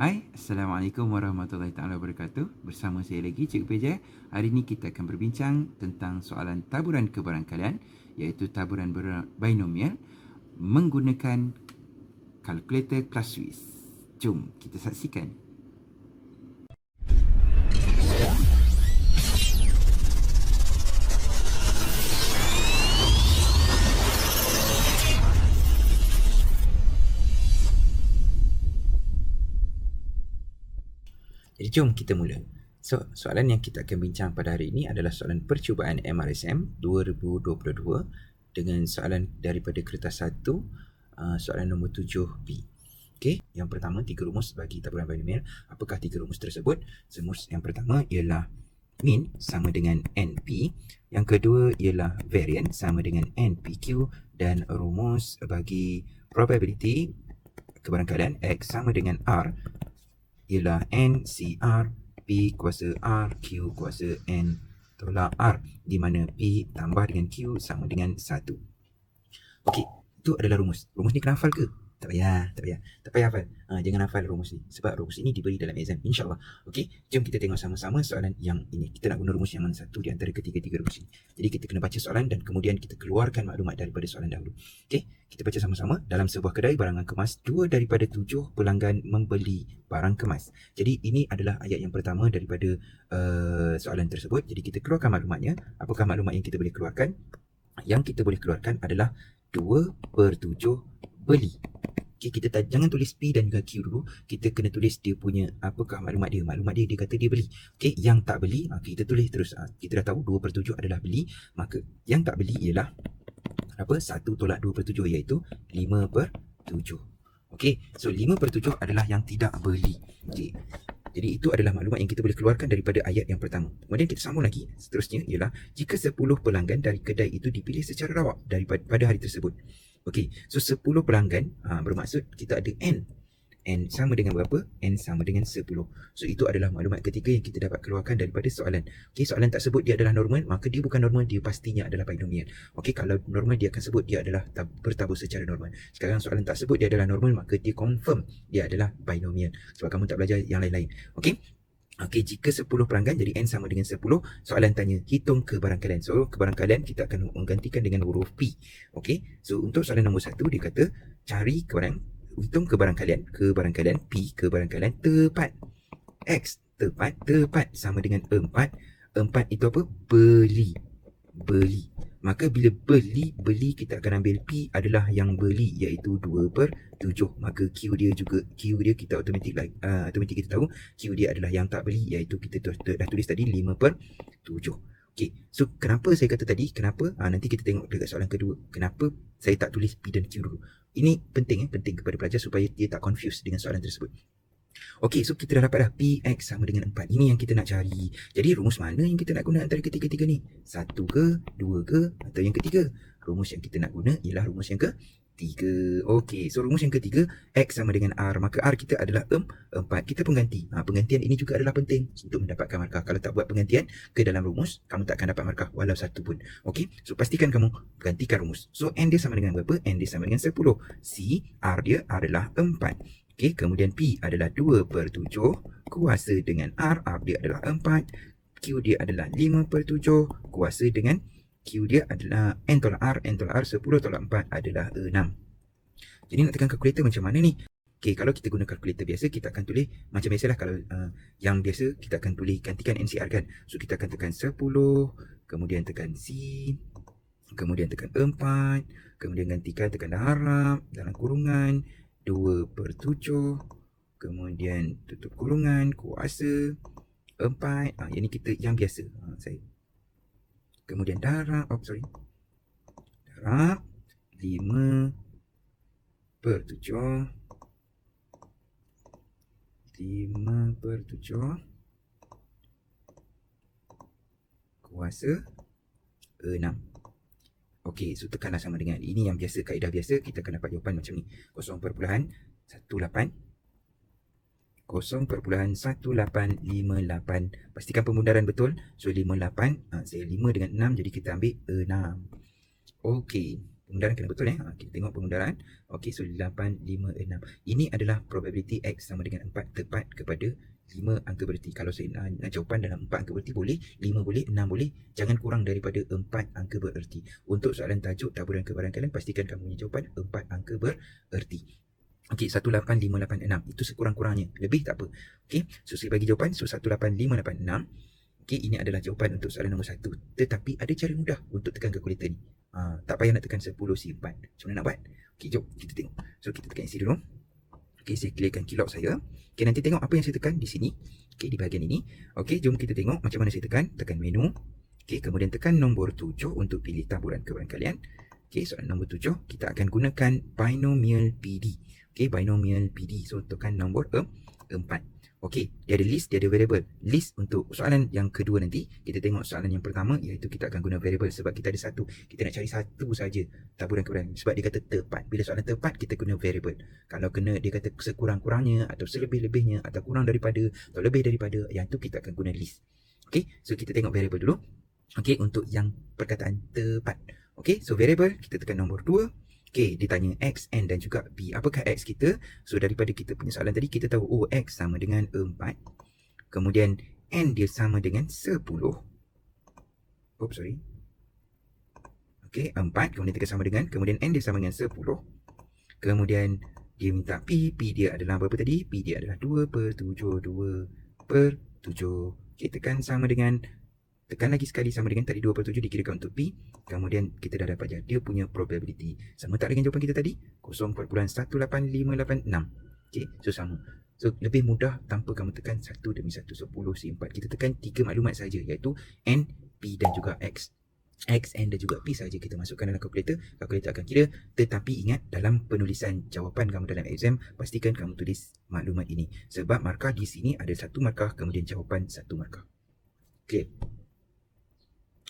Hai, Assalamualaikum warahmatullahi taala wabarakatuh. Bersama saya lagi Cikgu Peja. Hari ini kita akan berbincang tentang soalan taburan kebarangkalian, iaitu taburan binomial menggunakan kalkulator kelas Swiss. Jom kita saksikan. Jadi jom kita mula. Soalan yang kita akan bincang pada hari ini adalah soalan percubaan MRSM 2022 dengan soalan daripada kertas 1, soalan nombor 7B. Okey, yang pertama 3 rumus bagi taburan binomial. Apakah 3 rumus tersebut? Rumus yang pertama ialah mean sama dengan NP, yang kedua ialah variance sama dengan NPQ, dan rumus bagi probability kebarangkalian X sama dengan R ialah NCR P kuasa R Q kuasa N tolak R, di mana P tambah dengan Q sama dengan 1. Okey, itu adalah rumus. Rumus ni kena hafal ke? Tak payah hafal. Jangan hafal rumus ni, sebab rumus ini diberi dalam exam, insyaAllah. Okey, jom kita tengok sama-sama soalan yang ini. Kita nak guna rumus yang mana satu di antara ketiga-tiga rumus ini. Jadi kita kena baca soalan dan kemudian kita keluarkan maklumat daripada soalan dahulu. Okey, kita baca sama-sama. Dalam sebuah kedai barangan kemas, 2 daripada 7 pelanggan membeli barang kemas. Jadi ini adalah ayat yang pertama daripada soalan tersebut. Jadi kita keluarkan maklumatnya. Apakah maklumat yang kita boleh keluarkan? Yang kita boleh keluarkan adalah 2/7 beli. Okay, kita jangan tulis P dan juga Q dulu. Kita kena tulis dia punya apakah maklumat dia. Maklumat dia kata dia beli. Okay, yang tak beli, kita tulis terus. Kita dah tahu 2/7 adalah beli. Maka yang tak beli ialah 1 tolak 2/7, iaitu 5/7. Okay, so 5/7 adalah yang tidak beli. Okay, jadi itu adalah maklumat yang kita boleh keluarkan daripada ayat yang pertama. Kemudian kita sambung lagi. Seterusnya ialah jika 10 pelanggan dari kedai itu dipilih secara rawak pada hari tersebut. Okey, so 10 pelanggan bermaksud kita ada N. N sama dengan berapa? N sama dengan 10. So itu adalah maklumat ketiga yang kita dapat keluarkan daripada soalan. Okey, soalan tak sebut dia adalah normal, maka dia bukan normal, dia pastinya adalah binomial. Okey, kalau normal dia akan sebut dia adalah bertabur secara normal. Sekarang soalan tak sebut dia adalah normal, maka dia confirm dia adalah binomial. Sebab kamu tak belajar yang lain-lain. Okey. Okey, jika 10 pelanggan jadi N sama dengan 10, soalan tanya hitung kebarangkalian. So kebarangkalian kita akan menggantikan dengan huruf P. Okey, so untuk soalan nombor 1 dia kata cari hitung kebarangkalian P, kebarangkalian tepat. X tepat sama dengan 4. 4 itu apa? Beli. Maka bila beli kita akan ambil P adalah yang beli, iaitu 2/7. Maka Q dia kita automatik kita tahu Q dia adalah yang tak beli, iaitu kita dah tulis tadi 5/7. Okey, so kenapa saya kata tadi kenapa? Nanti kita tengok dekat soalan kedua. Kenapa saya tak tulis P dan Q dulu? Ini penting kepada pelajar supaya dia tak confuse dengan soalan tersebut. Okey, so kita dah dapat dah PX sama dengan 4. Ini yang kita nak cari. Jadi rumus mana yang kita nak guna antara ketiga-tiga ni? 1 ke, 2 ke, atau yang ketiga? Rumus yang kita nak guna ialah rumus yang ketiga. Okey, so rumus yang ketiga, X sama dengan R. Maka R kita adalah 4. Kita pengganti. Penggantian ini juga adalah penting untuk mendapatkan markah. Kalau tak buat penggantian ke dalam rumus, kamu tak akan dapat markah walau satu pun. Okey, so pastikan kamu gantikan rumus. So N dia sama dengan berapa? N dia sama dengan 10. C, R dia adalah 4. Okey, kemudian P adalah 2/7 kuasa dengan R. R dia adalah 4. Q dia adalah 5/7 kuasa dengan Q dia adalah N tolak R. 10 tolak 4 adalah 6. Jadi nak tekan kalkulator macam mana ni? Okey, kalau kita guna kalkulator biasa, kita akan tulis macam biasalah. Kalau yang biasa, kita akan tulis gantikan NCR kan. So kita akan tekan 10, kemudian tekan C, kemudian tekan 4, kemudian gantikan tekan harap dalam kurungan 2/7, kemudian tutup kurungan kuasa 4. Yang ni kita yang biasa. Kemudian darab 5/7 kuasa 6. Okey, so tekanlah sama dengan ini yang biasa, kaedah biasa kita akan dapat jawapan macam ni. 0.1858. Pastikan pemundaran betul. So 58, saya 5 dengan 6, jadi kita ambil 6. Okey, Pengundaran kena betul kita tengok pengundaran. Okey, so 8, 5, 6. Ini adalah probability X sama dengan 4 tepat kepada 5 angka bererti. Kalau saya nak jawapan dalam 4 angka bererti boleh, 5 boleh, 6 boleh, jangan kurang daripada 4 angka bererti. Untuk soalan tajuk taburan kebarangkalian, pastikan kamu punya jawapan 4 angka bererti. Okey, 18586 itu sekurang-kurangnya. Lebih tak apa. Okey, so saya bagi jawapan. So 18586. Okey, ini adalah jawapan untuk soalan nombor 1. Tetapi ada cara mudah untuk tekan kalkulator ni. Tak payah nak tekan 10C4. Macam mana nak buat? Okey, jom kita tengok. So kita tekan isi dulu. Okey, saya clearkan keylog saya. Okey, nanti tengok apa yang saya tekan di sini. Okey, di bahagian ini. Okey, jom kita tengok macam mana saya tekan. Tekan menu. Okey, kemudian tekan nombor 7 untuk pilih taburan kebarangkalian. Okey, soalan nombor 7 kita akan gunakan binomial PD. Okey, binomial PD. So tekan nombor 4. Okey, dia ada list, dia ada variable. List untuk soalan yang kedua nanti, kita tengok soalan yang pertama, iaitu kita akan guna variable sebab kita ada satu. Kita nak cari satu saja taburan kebarangkalian. Sebab dia kata tepat. Bila soalan tepat, kita guna variable. Kalau kena dia kata sekurang-kurangnya atau selebih-lebihnya atau kurang daripada atau lebih daripada, yang tu kita akan guna list. Okey, so kita tengok variable dulu. Okey, untuk yang perkataan tepat. Okey, so variable, kita tekan nombor 2. Okey, ditanya X, N dan juga P. Apakah X kita? So, daripada kita punya soalan tadi, kita tahu, oh, X sama dengan 4. Kemudian, N dia sama dengan 10. Oops, sorry. Okey, 4. Kemudian kita sama dengan, kemudian N dia sama dengan 10. Kemudian, dia minta P. P dia adalah berapa tadi? P dia adalah 2/7. 2/7. Okey, tekan sama dengan, tekan lagi sekali sama dengan tadi 2/7 dikirakan untuk P. Kemudian kita dah dapat dia punya probability. Sama tak dengan jawapan kita tadi? 0.18586. Okey, so sama. So lebih mudah tanpa kamu tekan satu demi satu. So 10C4. Kita tekan 3 maklumat saja, iaitu N, P dan juga X. X, N dan juga P saja kita masukkan dalam kalkulator. Kalkulator akan kira. Tetapi ingat, dalam penulisan jawapan kamu dalam exam, pastikan kamu tulis maklumat ini. Sebab markah di sini ada 1 markah, kemudian jawapan 1 markah. Okey.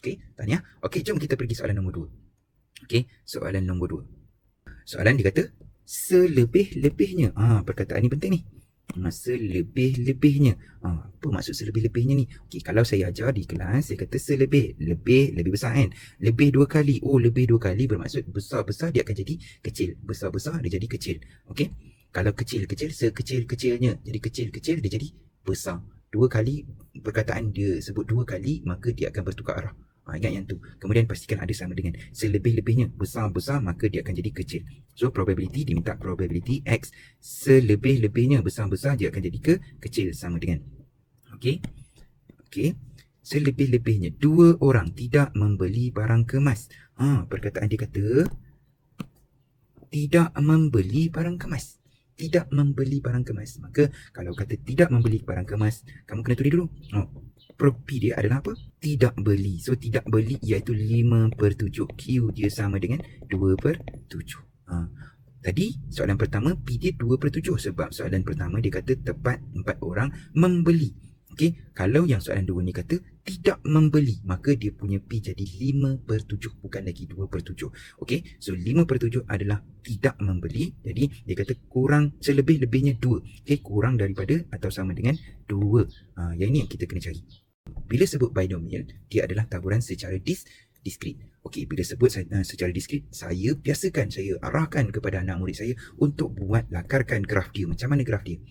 Okey, tanya. Okey, jom kita pergi soalan nombor 2. Okey, soalan nombor 2. Soalan dia kata selebih-lebihnya. Perkataan ni penting ni. Selebih-lebihnya. Apa maksud selebih-lebihnya ni? Okey, kalau saya ajar di kelas, saya kata selebih. Lebih besar kan? Lebih 2 kali. Oh, lebih 2 kali bermaksud besar-besar dia akan jadi kecil. Besar-besar dia jadi kecil. Okey. Kalau kecil-kecil, sekecil-kecilnya. Jadi kecil-kecil dia jadi besar. 2 kali, perkataan dia sebut 2 kali, maka dia akan bertukar arah. Ingat yang tu. Kemudian pastikan ada sama dengan selebih-lebihnya. Besar-besar maka dia akan jadi kecil. So probability diminta probability X. Selebih-lebihnya besar-besar dia akan jadi kecil sama dengan. Okey. Okey. Selebih-lebihnya 2 orang tidak membeli barang kemas. Perkataan dia kata tidak membeli barang kemas. Tidak membeli barang kemas. Maka kalau kata tidak membeli barang kemas, kamu kena tulis dulu. P dia adalah apa? Tidak beli. So tidak beli iaitu 5/7. Q dia sama dengan 2/7. Tadi soalan pertama P dia 2/7 sebab soalan pertama dia kata tepat 4 orang membeli. Okey, kalau yang soalan 2 ni kata tidak membeli, maka dia punya P jadi 5/7 bukan lagi 2/7. Okey, so 5/7 adalah tidak membeli. Jadi dia kata kurang, selebih-lebihnya 2. Okey, kurang daripada atau sama dengan 2. Yang ini yang kita kena cari. Bila sebut binomial, dia adalah taburan secara diskrit. Okey, bila sebut secara diskrit, saya biasakan, saya arahkan kepada anak murid saya untuk buat lakarkan graf dia. Macam mana graf dia?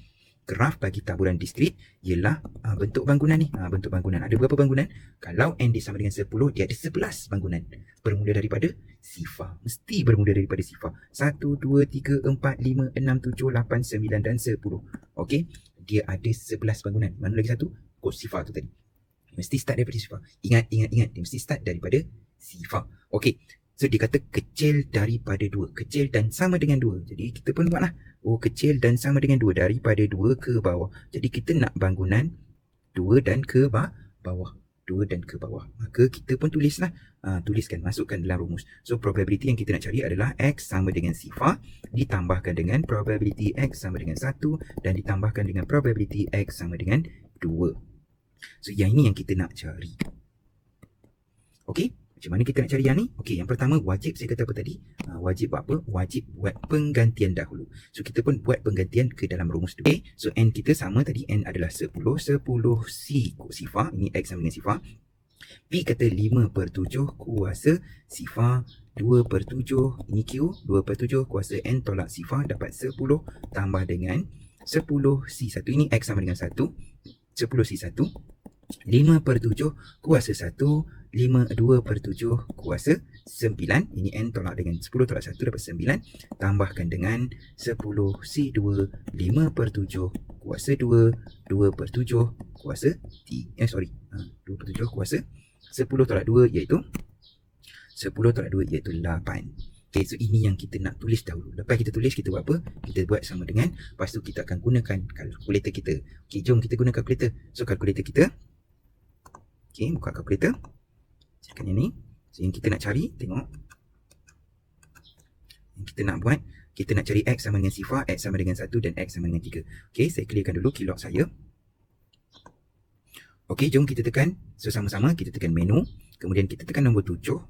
Graf bagi taburan diskrit ialah bentuk bangunan ni. Bentuk bangunan. Ada berapa bangunan? Kalau N dia sama dengan 10, dia ada 11 bangunan. Bermula daripada sifar. Mesti bermula daripada sifar. 1, 2, 3, 4, 5, 6, 7, 8, 9 dan 10. Okey, dia ada 11 bangunan. Mana lagi satu? Kod sifar tu tadi. Mesti start daripada sifar. Ingat. Dia mesti start daripada sifar. Okey. So dia kata kecil daripada 2. Kecil dan sama dengan 2. Jadi kita pun buatlah. Oh, kecil dan sama dengan 2. Daripada 2 ke bawah. Jadi kita nak bangunan 2 dan ke bawah. 2 dan ke bawah. Maka kita pun tulislah. Tuliskan, masukkan dalam rumus. So probability yang kita nak cari adalah X sama dengan sifar ditambahkan dengan probability X sama dengan 1 dan ditambahkan dengan probability X sama dengan 2. So yang ini yang kita nak cari. Okey, macam mana kita nak cari yang ni? Okey, yang pertama wajib, saya kata apa tadi? Wajib buat apa? Wajib buat penggantian dahulu. So kita pun buat penggantian ke dalam rumus tu. Okey, so N kita sama tadi, N adalah 10. 10C kod sifar, ini X sama dengan sifar. P kata 5/7 kuasa sifar 2/7, ini Q, 2/7 kuasa N tolak sifar dapat 10 tambah dengan 10 C1. Ini X sama dengan 1, 10 C1. 5/7 kuasa 1, 2/7 kuasa 9. Ini N tolak dengan 10 tolak 1 dapat 9. Tambahkan dengan 10 C2, 5/7 kuasa 2, 2/7 kuasa 2/7 kuasa 10 tolak 2 iaitu 10 tolak 2 iaitu 8. Okay, so ini yang kita nak tulis dahulu. Lepas kita tulis, kita buat apa? Kita buat sama dengan, lepas tu kita akan gunakan kalkulator kita. Okay, jom kita guna kalkulator. So, kalkulator kita, okay, buka kalkulator. Silakan yang ni. So, yang kita nak cari, tengok. Yang kita nak buat, kita nak cari X sama dengan sifar, X sama dengan 1 dan X sama dengan 3. Okay, saya clearkan dulu keylog saya. Okay, jom kita tekan. So, sama-sama kita tekan menu. Kemudian kita tekan nombor 7.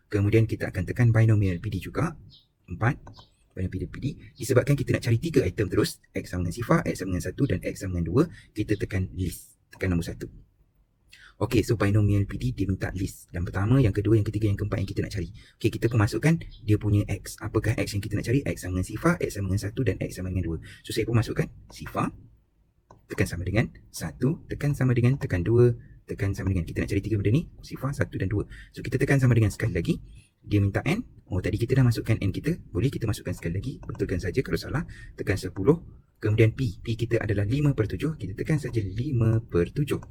Kemudian kita akan tekan binomial PD juga. 4. Binomial PD. Disebabkan kita nak cari 3 item terus. X sama dengan sifar, X sama dengan 1 dan X sama dengan 2. Kita tekan list. Tekan nombor 1. Okay, so binomial PD dia minta list. Yang pertama, yang kedua, yang ketiga, yang keempat yang kita nak cari. Okay, kita pun masukkan dia punya X. Apakah X yang kita nak cari? X sama dengan sifar, X sama dengan 1 dan X sama dengan 2. So, saya pun masukkan sifar. Tekan sama dengan 1. Tekan sama dengan, tekan 2. Tekan sama dengan, kita nak cari 3 benda ni, sifar, 1 dan 2. So, kita tekan sama dengan sekali lagi. Dia minta N. Oh, tadi kita dah masukkan N kita. Boleh kita masukkan sekali lagi. Betulkan saja kalau salah. Tekan 10. Kemudian P. P kita adalah 5/7. Kita tekan saja 5/7.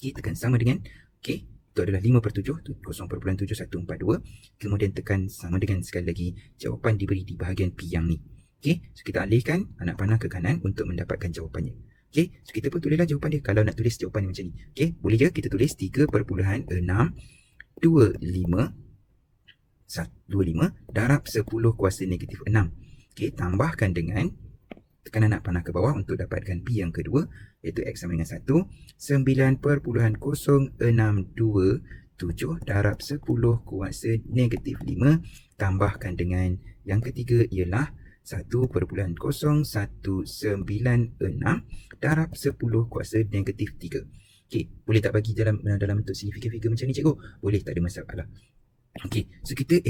Okay, tekan sama dengan, okay, itu adalah 5/7, 0.7142. Kemudian tekan sama dengan sekali lagi. Jawapan diberi di bahagian P yang ni. Okay, so kita alihkan anak panah ke kanan untuk mendapatkan jawapannya. Okay, so kita pun tulislah jawapan dia. Kalau nak tulis jawapan macam ni. Okay, boleh je kita tulis 3.625 darab 10 kuasa negatif 6. Okay, tambahkan dengan, tekan anak panah ke bawah untuk dapatkan P yang kedua, iaitu X sama dengan 1. 9.0627 darab 10 kuasa negatif 5. Tambahkan dengan yang ketiga ialah 1.0196 darab 10 kuasa negatif 3. Okey, boleh tak bagi dalam bentuk signifikan figure macam ni, cikgu? Boleh, tak ada masalah. Okey, so kita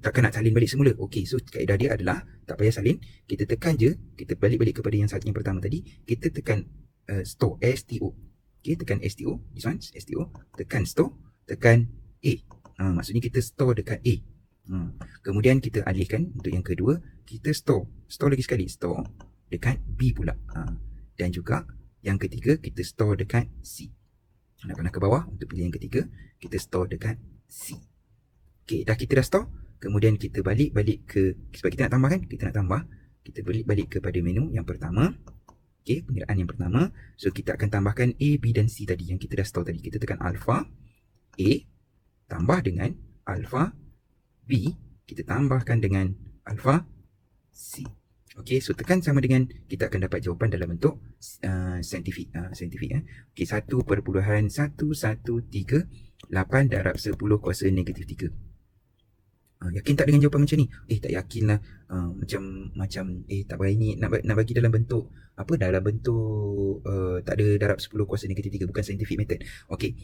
takkan nak salin balik semula. Okey, so kaedah dia adalah tak payah salin, kita tekan je, kita balik kepada yang pertama tadi, kita tekan store, STO. Okey, tekan STO, this one STO, tekan store, tekan A. Maksudnya kita store dekat A. Kemudian kita alihkan untuk yang kedua, kita store lagi sekali, store dekat B pula. Dan juga yang ketiga, kita store dekat C. Nak panah ke bawah untuk pilih yang ketiga, kita store dekat C. Okay, kita dah store. Kemudian kita balik ke, sebab kita nak tambah kan, kita nak tambah, kita balik kepada menu yang pertama. Okay, pengiraan yang pertama. So, kita akan tambahkan A, B dan C tadi yang kita dah store tadi. Kita tekan alpha A, tambah dengan alpha B, kita tambahkan dengan alpha C. Okay, so tekan sama dengan, kita akan dapat jawapan dalam bentuk saintifik. Okay, 1.1138 darab 10 kuasa negatif 3. Yakin tak dengan jawapan macam ni? Tak yakin lah. Macam tak boleh ni nak bagi dalam bentuk apa, dalam bentuk tak ada darab 10 kuasa negatif 3, bukan scientific method. Okey,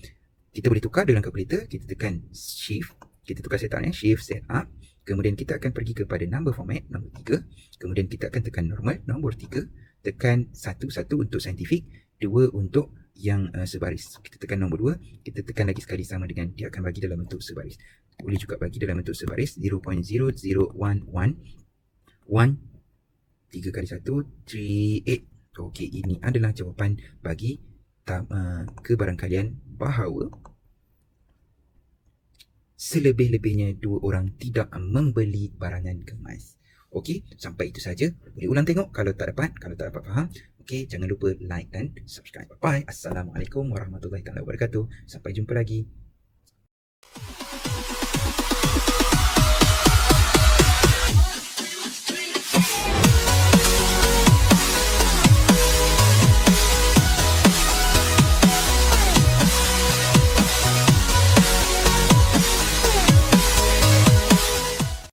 kita boleh tukar dengan kalkulator. Kita tekan shift, kita tukar setup shift setup. Kemudian kita akan pergi kepada number format, nombor 3. Kemudian kita akan tekan normal, nombor 3. Tekan 1 untuk scientific, 2 untuk yang sebaris. Kita tekan nombor 2, kita tekan lagi sekali sama dengan, dia akan bagi dalam bentuk sebaris. Boleh juga bagi dalam bentuk sebaris, 0.0011 3 kali 1 38. Okey, ini adalah jawapan bagi kebarangkalian bahawa selebih-lebihnya dua orang tidak membeli barangan kemas. Okey, sampai itu saja. Boleh ulang tengok kalau tak dapat faham. Okey, jangan lupa like dan subscribe. Bye. Assalamualaikum warahmatullahi wabarakatuh. Sampai jumpa lagi.